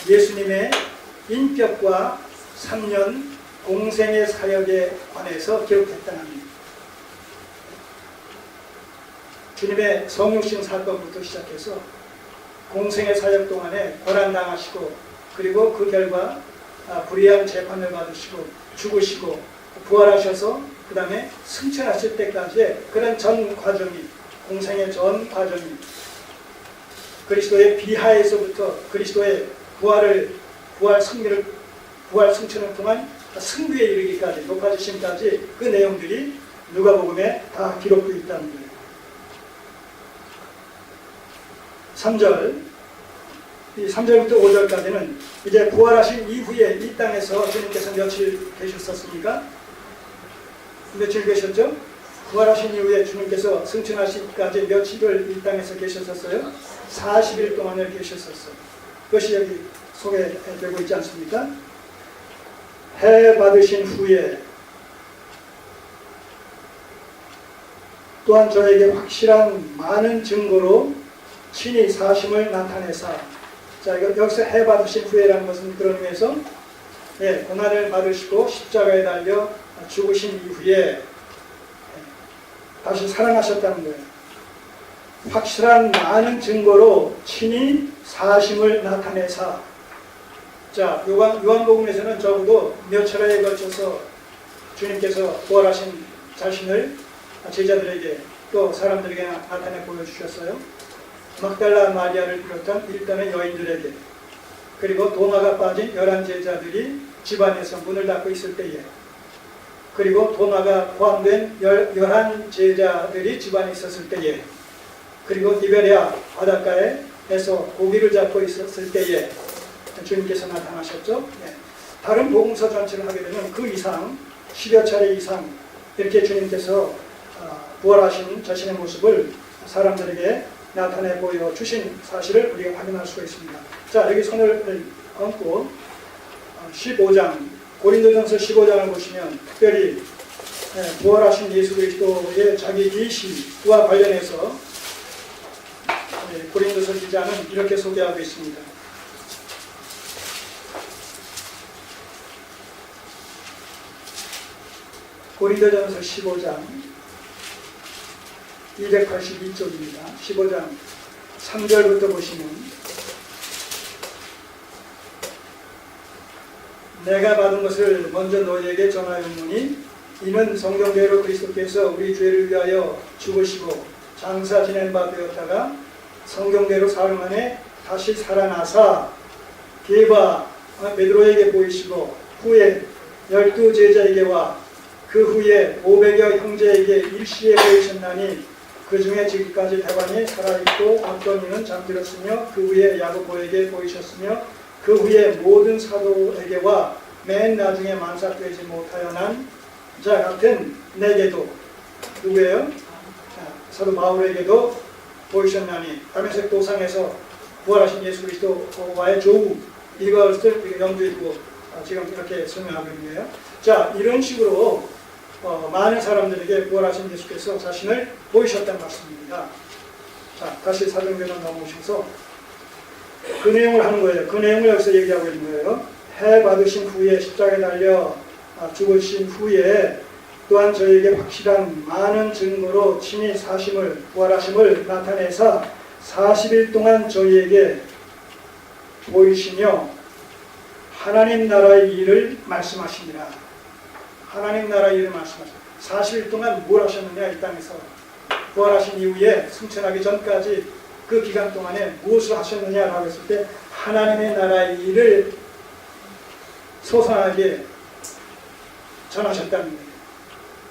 예수님의 인격과 3년 공생의 사역에 관해서 기록했다는 합니다. 주님의 성육신 사건부터 시작해서 공생의 사역 동안에 고난당하시고 그리고 그 결과 불의한 재판을 받으시고 죽으시고 부활하셔서 그 다음에 승천하실 때까지의 그런 전 과정이, 공생의 전 과정이 그리스도의 비하에서부터 그리스도의 부활 승천을 통한 승부에 이르기까지, 높아지심까지 그 내용들이 누가복음에 다 기록되어 있다는 거예요. 3절, 이 3절부터 5절까지는 이제 부활하신 이후에 이 땅에서 주님께서 며칠 계셨었습니까? 며칠 계셨죠? 부활하신 이후에 주님께서 승천하시기까지 며칠을 이 땅에서 계셨었어요? 40일 동안을 계셨었어요. 그것이 여기 소개되고 있지 않습니까? 해 받으신 후에 또한 저에게 확실한 많은 증거로 친히 사심을 나타내사. 자, 여기서 해 받으신 후에라는 것은 그런 의미에서 고난을 받으시고 십자가에 달려 죽으신 이후에 다시 살아나셨다는 거예요. 확실한 많은 증거로 친히 사심을 나타내사. 자, 요한복음에서는 적어도 몇 차례에 걸쳐서 주님께서 부활하신 자신을 제자들에게 또 사람들에게 나타내 보여주셨어요. 막달라 마리아를 비롯한 일단의 여인들에게, 그리고 도마가 빠진 11제자들이 집안에서 문을 닫고 있을 때에, 그리고 도마가 포함된 11제자들이 집안에 있었을 때에, 그리고 디베레아 바닷가에서 고기를 잡고 있었을 때에 주님께서 나타나셨죠. 다른 복음서 전체를 하게 되면 그 이상, 10여 차례 이상 이렇게 주님께서 부활하신 자신의 모습을 사람들에게 나타내 보여주신 사실을 우리가 확인할 수가 있습니다. 자, 여기 손을 얹고 15장, 고린도전서 15장을 보시면 특별히 부활하신 예수 그리스도의 자기 계시와 관련해서 고린도서 기자는 이렇게 소개하고 있습니다. 고린도전서 15장 282쪽입니다. 15장 3절부터 보시면, 내가 받은 것을 먼저 너희에게 전하였노니 이는 성경대로 그리스도께서 우리 죄를 위하여 죽으시고 장사 지낸 바 되었다가 성경대로 사흘 만에 다시 살아나사 게바 베드로에게 보이시고 후에 12제자에게와 그 후에 500여 형제에게 일시에 보이셨나니 그 중에 지금까지 대관이 살아있고 어떤 이는 잠들었으며 그 후에 야고보에게 보이셨으며 그 후에 모든 사도에게와 맨 나중에 만삭되지 못하여 난 자 같은 내게도, 누구예요? 사도 바울에게도 보이셨나니, 다메섹 도상에서 부활하신 예수 그리스도와의 조우, 이것을 염두에 두고 지금 이렇게 설명하고 있는 거예요. 자, 이런 식으로 많은 사람들에게 부활하신 예수께서 자신을 보이셨다는 말씀입니다. 자, 다시 사도행전으로 넘어오셔서 그 내용을 하는 거예요. 그 내용을 여기서 얘기하고 있는 거예요. 해 받으신 후에 십자가에 달려 죽으신 후에 또한 저에게 확실한 많은 증거로 친히 부활하심을 나타내사 40일 동안 저희에게 보이시며 하나님 나라의 일을 말씀하시니라. 하나님 나라의 일을 말씀하시니라. 40일 동안 뭘 하셨느냐, 이 땅에서 부활하신 이후에 승천하기 전까지 그 기간 동안에 무엇을 하셨느냐라고 했을 때 하나님의 나라의 일을 소상하게 전하셨다는 거예요.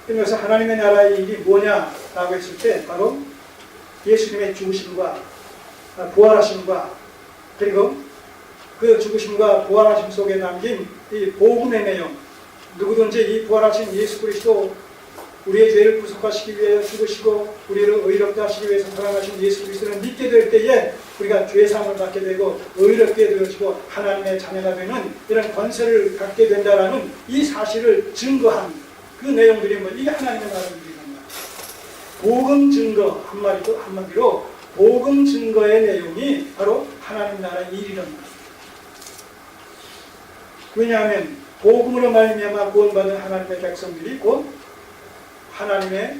그래서 하나님의 나라의 일이 뭐냐라고 했을 때 바로 예수님의 죽으심과 부활하심과 그리고 그 죽으심과 부활하심 속에 담긴 이 복음의 내용, 누구든지 이 부활하신 예수 그리스도, 우리의 죄를 구속하시기 위해 죽으시고 우리를 의롭게 하시기 위해서 살아나신 예수 그리스도를 믿게 될 때에 우리가 죄사함을 받게 되고 의롭게 되어지고 하나님의 자녀가 되는 이런 권세를 갖게 된다라는 이 사실을 증거한 그 내용들이 이게 하나님의 나라의 일이란 말이에요. 복음 증거, 한마디로 복음 증거의 내용이 바로 하나님 나라의 일이란 말이에요. 왜냐하면 복음으로 말미암아 구원받은 하나님의 백성들이 곧 하나님의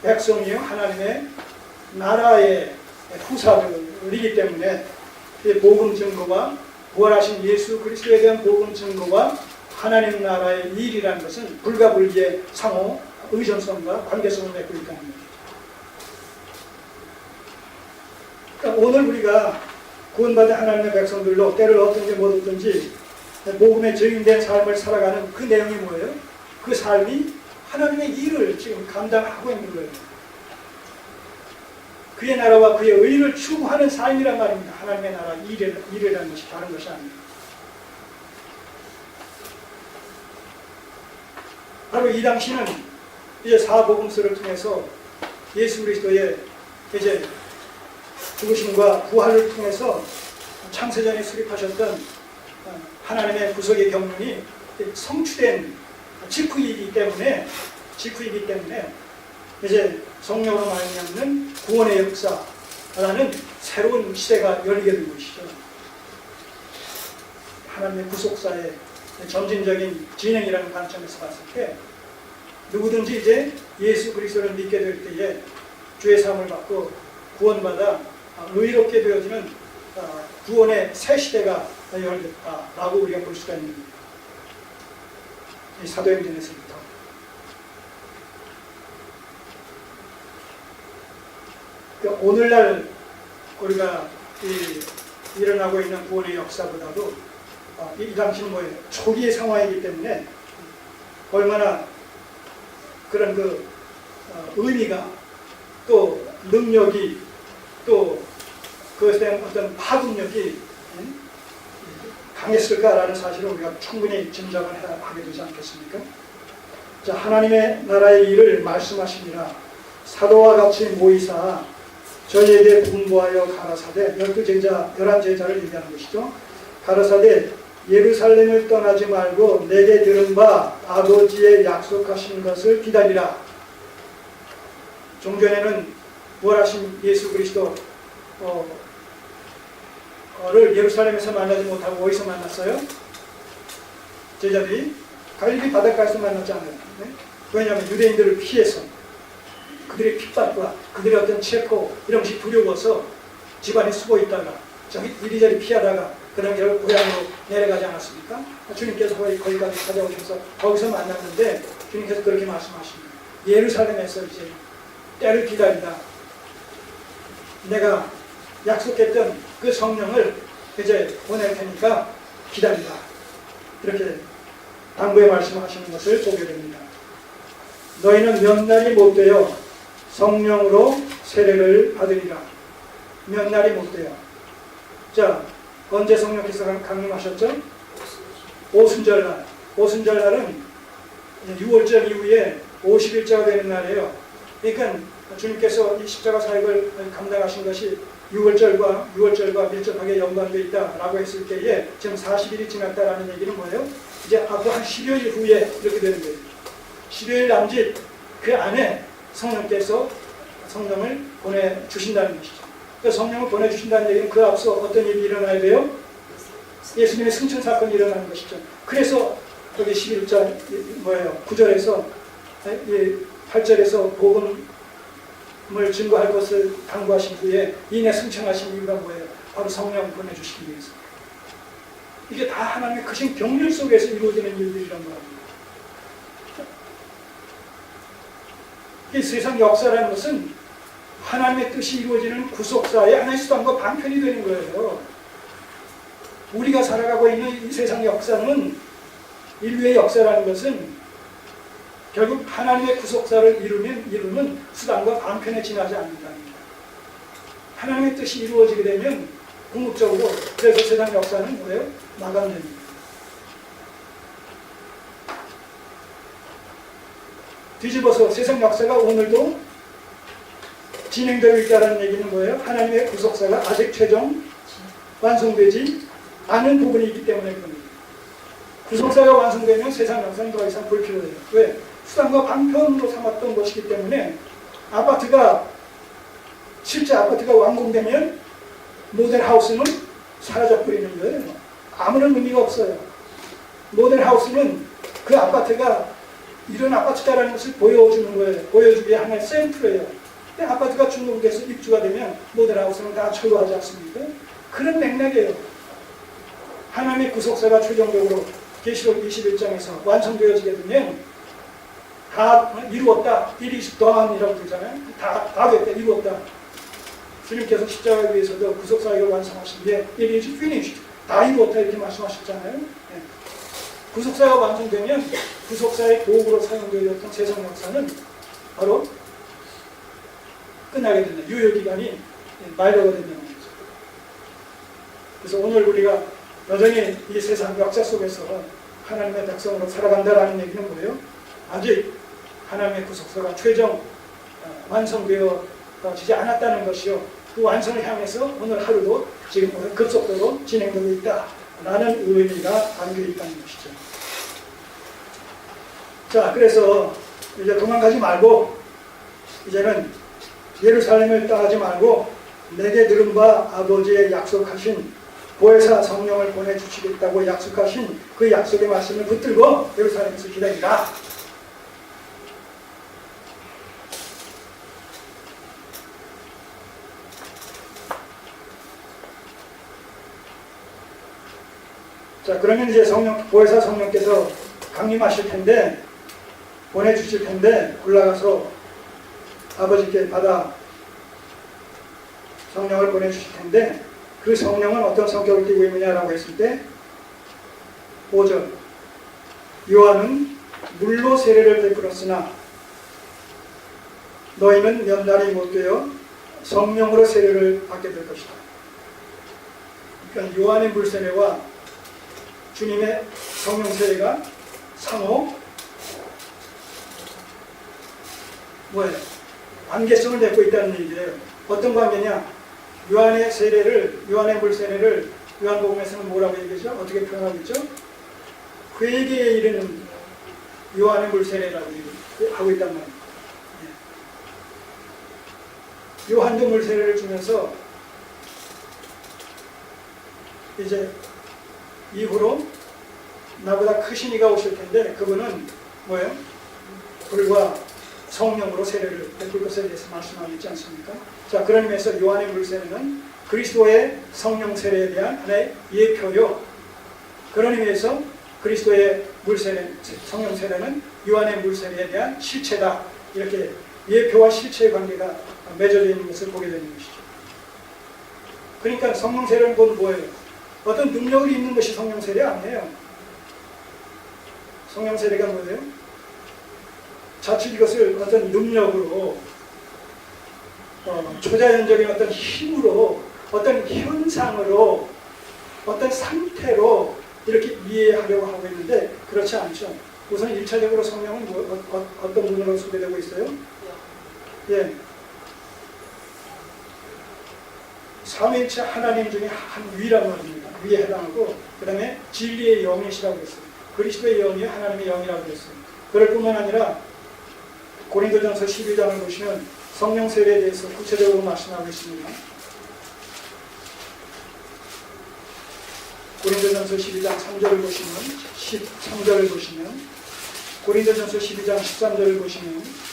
백성이요 하나님의 나라의 후사들이기 때문에 이 복음 증거와 부활하신 예수 그리스도에 대한 복음 증거와 하나님 나라의 일이라는 것은 불가불기의 상호 의존성과 관계성을 맺고 있다는 것입니다. 그러니까 오늘 우리가 구원받은 하나님의 백성들로 때를 어떤지 못했든지 복음의 증인된 삶을 살아가는 그 내용이 뭐예요? 그 삶이 하나님의 일을 지금 감당하고 있는 거예요. 그의 나라와 그의 의를 추구하는 삶이란 말입니다. 하나님의 나라 일이라는 것이 다른 것이 아닙니다. 바로 이 당시는 이제 사복음서를 통해서 예수 그리스도의 이제 죽으심과 부활을 통해서 창세전에 수립하셨던 하나님의 구속의 경륜이 성취된 직후이기 때문에 이제 성령으로 말미암는 구원의 역사라는 새로운 시대가 열리게 된 것이죠. 하나님의 구속사의 점진적인 진행이라는 관점에서 봤을 때 누구든지 이제 예수 그리스도를 믿게 될 때에 주의 사함을 받고 구원받아 의롭게 되어지는 구원의 새 시대가 열렸다라고 우리가 볼 수가 있는 이 사도행전에서부터. 그러니까 오늘날 우리가 일어나고 있는 구원의 역사보다도 이 당시는 뭐예요? 초기의 상황이기 때문에 얼마나 그런 의미가 또 능력이 또 그것에 대한 어떤 파급력이 강했을까라는 사실을 우리가 충분히 짐작을 하게 되지 않겠습니까? 자, 하나님의 나라의 일을 말씀하시니라. 사도와 같이 모이사 저희에게 분부하여 가라사대 11제자를 얘기하는 것이죠. 가라사대 예루살렘을 떠나지 말고 내게 들은 바 아버지의 약속하신 것을 기다리라. 종전에는 부활하신 예수 그리스도를 예루살렘에서 만나지 못하고 어디서 만났어요? 제자들이 갈릴리 바닷가에서 만나지 않았는데, 왜냐하면 유대인들을 피해서 그들의 핍박과 그들의 어떤 체포 이런 것이 두려워서 집안에 숨어 있다가 저기 이리저리 피하다가 그런 결국 고향으로 내려가지 않았습니까? 주님께서 거기까지 찾아오셔서 거기서 만났는데 주님께서 그렇게 말씀하십니다. 예루살렘에서 이제 때를 기다리다 내가 약속했던 그 성령을 이제 보낼 테니까 기다리라. 이렇게 당부의 말씀하시는 것을 보게 됩니다. 너희는 몇 날이 못 되어 성령으로 세례를 받으리라. 몇 날이 못 돼요. 자, 언제 성령께서 강림하셨죠? 오순절날. 오순절날은 6월절 이후에 50일째가 되는 날이에요. 그러니까 주님께서 이 십자가 사역을 감당하신 것이 6월절과 밀접하게 연관되어 있다라고 했을 때에 지금 40일이 지났다라는 얘기는 뭐예요? 이제 앞으로 한 10여일 후에 이렇게 되는 거예요. 10여일 남짓 그 안에 성령께서 성령을 보내주신다는 것이죠. 그 성령을 보내주신다는 얘기는 그 앞서 어떤 일이 일어나야 돼요? 예수님의 승천 사건이 일어나는 것이죠. 그래서 여기 11절 9절에서 8절에서 복음을 증거할 것을 당부하신 후에 이내 승천하신 이유가 뭐예요? 바로 성령 보내주시기 위해서. 이게 다 하나님의 크신 경륜 속에서 이루어지는 일들이란 말입니다. 이 세상 역사라는 것은 하나님의 뜻이 이루어지는 구속사의 하나의 수단과 방편이 되는 거예요. 우리가 살아가고 있는 이 세상 역사는, 인류의 역사라는 것은 결국 하나님의 구속사를 이루는 수단과 방편에 지나지 않는답니다. 하나님의 뜻이 이루어지게 되면 궁극적으로 그래서 세상 역사는 뭐예요? 마감됩니다. 뒤집어서 세상 역사가 오늘도 진행되고 있다는 얘기는 뭐예요? 하나님의 구속사가 아직 최종 완성되지 않은 부분이 있기 때문에 그럽니다. 구속사가 완성되면 세상 역사는 더 이상 불필요해요. 왜? 수단과 방편으로 삼았던 것이기 때문에 실제 아파트가 완공되면 모델하우스는 사라져버리는 거예요. 아무런 의미가 없어요. 모델하우스는 그 아파트가 이런 아파트다라는 것을 보여주는 거예요. 보여주기 하나의 샘플이에요. 근데 아파트가 중국에서 입주가 되면 모델하우스는 다 철거하지 않습니까? 그런 맥락이에요. 하나님의 구속사가 최종적으로 계시록 21장에서 완성되어지게 되면 다 이루었다. It is done이라고 그러잖아요. 다 됐다. 이루었다. 주님께서 십자가 위에서도 구속사역을 완성하신 게 It is finished. 다 이루었다 이렇게 말씀하셨잖아요. 네. 구속사가 완성되면 구속사의 도구로 사용되었던 세상 역사는 바로 끝나게 된다. 유효기간이 만료가 된다는 거죠. 그래서 오늘 우리가 여전히 이 세상 역사 속에서 하나님의 백성으로 살아간다라는 얘기는 뭐예요? 아직 하나님의 구속사가 최종 완성되어지지 않았다는 것이요. 그 완성을 향해서 오늘 하루도 지금 급속도로 진행되고 있다라는 의미가 담겨 있다는 것이죠. 자, 그래서 이제 도망가지 말고 이제는 예루살렘을 떠나지 말고 내게 들은 바 아버지의 약속하신 보혜사 성령을 보내주시겠다고 약속하신 그 약속의 말씀을 붙들고 예루살렘에서 기다리라. 자, 그러면 이제 보혜사 성령께서 강림하실 텐데, 보내주실 텐데, 올라가서 아버지께 받아 성령을 보내주실 텐데, 그 성령은 어떤 성격을 띠고 있느냐라고 했을 때 5절 요한은 물로 세례를 베풀었으나 너희는 몇 날이 못 되어 성령으로 세례를 받게 될 것이다. 그러니까 요한의 물 세례와 주님의 성령 세례가 상호 뭐예요? 관계성을 맺고 있다는 얘기예요. 어떤 관계냐? 요한의 물 세례를 요한복음에서는 뭐라고 얘기하죠? 어떻게 표현하고 있죠? 회개에 이르는 요한의 물 세례라고 하고 있단 말이에요. 요한도 물 세례를 주면서 이제 이후로 나보다 크신 이가 오실 텐데 그분은 뭐예요? 불과 성령으로 세례를 베풀 것에 대해서 말씀하고 있지 않습니까? 자, 그런 의미에서 요한의 물 세례는 그리스도의 성령 세례에 대한 하나의 예표요. 그런 의미에서 그리스도의 물 세례, 성령 세례는 요한의 물 세례에 대한 실체다. 이렇게 예표와 실체의 관계가 맺어져 있는 것을 보게 되는 것이죠. 그러니까 성령 세례는 곧 뭐예요? 어떤 능력을 입는 것이 성령 세례 아니에요. 성령 세례가 뭐예요? 자칫 이것을 어떤 능력으로 초자연적인 어떤 힘으로 어떤 현상으로 어떤 상태로 이렇게 이해하려고 하고 있는데 그렇지 않죠. 우선 1차적으로 성령은 어떤 분으로 소개되고 있어요? 예. 삼위일체 하나님 중에 한 위란 말입니다. 위에 해당하고 그 다음에 진리의 영이시라고 했어요. 그리스도의 영이 하나님의 영이라고 했어요. 그럴 뿐만 아니라 고린도전서 12장을 보시면 성령 세례에 대해서 구체적으로 말씀하고 있습니다. 고린도전서 12장 3절을 보시면 13절을 보시면 고린도전서 12장 13절을 보시면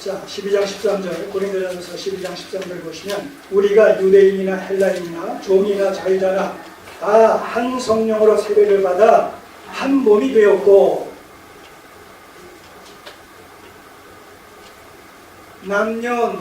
자, 12장 13절, 고린도전서 12장 13절 보시면 우리가 유대인이나 헬라인이나 종이나 자유자나 다 한 성령으로 세례를 받아 한 몸이 되었고 남녀